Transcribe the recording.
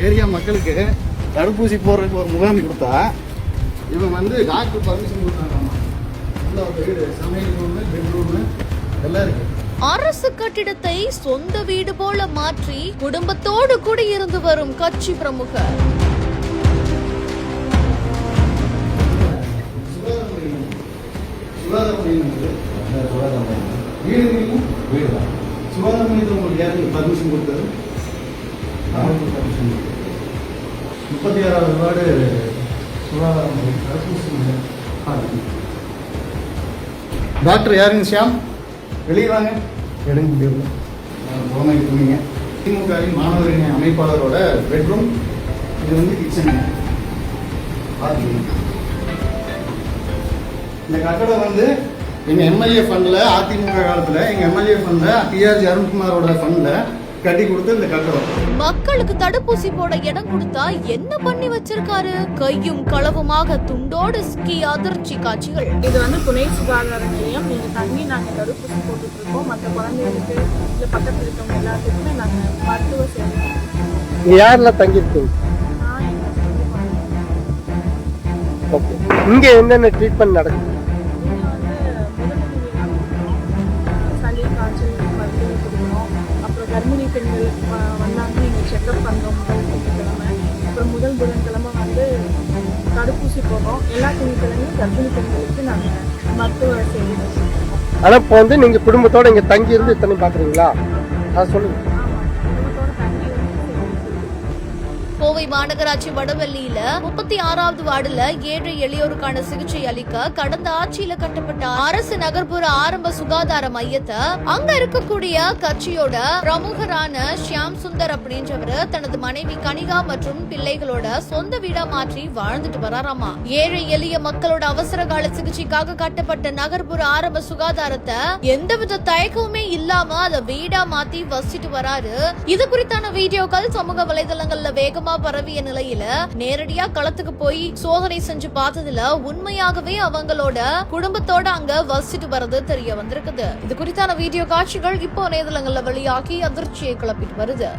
Area மக்களுக்கு தடுப்பூசி போடுறதுக்கு ஒரு முகாம் கொடுத்தா இவன் வந்து டாக்டர் பர்மிஷன் கொடுத்தாங்க. வீடு, சமையல் ரூமு, பெட்ரூமு எல்லாம் இருக்கு. அரசு கட்டிடத்தை சொந்த வீடு போல மாற்றி குடும்பத்தோடு குடியிருந்து வரும் கட்சி பிரமுகர். சுகாதார மையத்தில் உங்களுக்கு யாருக்கு பர்மிஷன் கொடுத்தது? 36வது வார்டு சுகாதார மையம் தடுப்பூசி மையம். டாக்டர் யாருங்க? ஷியாம், வெளியே வாங்க. எடுங்க முடியல குழந்தைங்க சொன்னீங்க. திமுகவின் மாணவரணி அமைப்பாளரோட பெட்ரூம், இது வந்து கிச்சன். இந்த கட்டடம் வந்து எங்கள் எம்எல்ஏ ஃபண்டில், அதிமுக காலத்தில் எங்கள் எம்எல்ஏ ஃபண்டில் டிஆர்ஜி அருண்குமாரோட ஃபண்டில் கட்டி கொடுத்து இந்த கட்டடம். மக்களுக்கு தடுப்பூசி போட இடம் கொடுத்தா என்ன பண்ணி வச்சிருக்காரு? கையும் களவுமாக துண்டோடு சிக்கி அதிர்ச்சி காட்சிகள். இது வந்து துணை சுகாதார நிலையம். நீங்க தங்கி நாங்க தடுப்பூசி போட்டுட்டு இருக்கோம். மற்ற குழந்தைகளுக்கு இல்ல பக்கத்தில் இருக்கவங்க எல்லாத்துக்குமே நாங்க மருத்துவ சேவை. யாரெல்லாம் தங்கி இருக்கீங்க? இங்க என்னென்ன ட்ரீட்மெண்ட் நடக்குது? சளி, காய்ச்சல் மருந்து கொடுக்கணும். அப்புறம் கர்ப்பிணி பெண்கள் வந்தாங்கன்னா எங்கள் செக்அப் பண்ணுறோம் முதல் திங்கட்கிழமை. அப்புறம் முதல் புதன்கிழமை வந்து தடுப்பூசி போடுறோம். எல்லா திங்கட்கிழமையும் கர்ப்பிணி பெண்களுக்கு நாங்கள் மருத்துவ சேவை. ஆனால் இப்போ வந்து நீங்கள் குடும்பத்தோடு இங்கே தங்கி இருந்து இத்தனை பார்க்குறீங்களா? அதை சொல்லுங்கள். கோவை மாநகராட்சி வடவெள்ளியில 36வது வார்டுல ஏழை எளியோருக்கான சிகிச்சை அளிக்க கடந்த ஆட்சியில கட்டப்பட்ட அரசு நகர்ப்புற ஆரம்ப சுகாதார மையத்தை அங்க இருக்கக்கூடிய கட்சியோட பிரமுகரான ஷியாம் சுந்தர் அப்படின்றவரு தனது மனைவி கனிகா மற்றும் பிள்ளைகளோட சொந்த வீடா மாற்றி வாழ்ந்துட்டு வராராமா. ஏழை எளிய மக்களோட அவசர கால சிகிச்சைக்காக கட்டப்பட்ட நகர்ப்புற ஆரம்ப சுகாதாரத்தை எந்தவித தயக்கமுமே இல்லாம அதை வீடா மாத்தி வசிட்டு வராரு. இது குறித்தான வீடியோக்கள் சமூக வலைதளங்கள்ல வேகமா பரவிய நிலையில நேரடியா களத்துக்கு போய் சோதனை செஞ்சு பார்த்ததுல உண்மையாகவே அவங்களோட குடும்பத்தோட அங்க வசிட்டு வரது தெரிய வந்திருக்குது. இது குறித்தான வீடியோ காட்சிகள் இப்போ இணையதளங்கள்ல வெளியாகி அதிர்ச்சியை கிளப்பிட்டு வருது.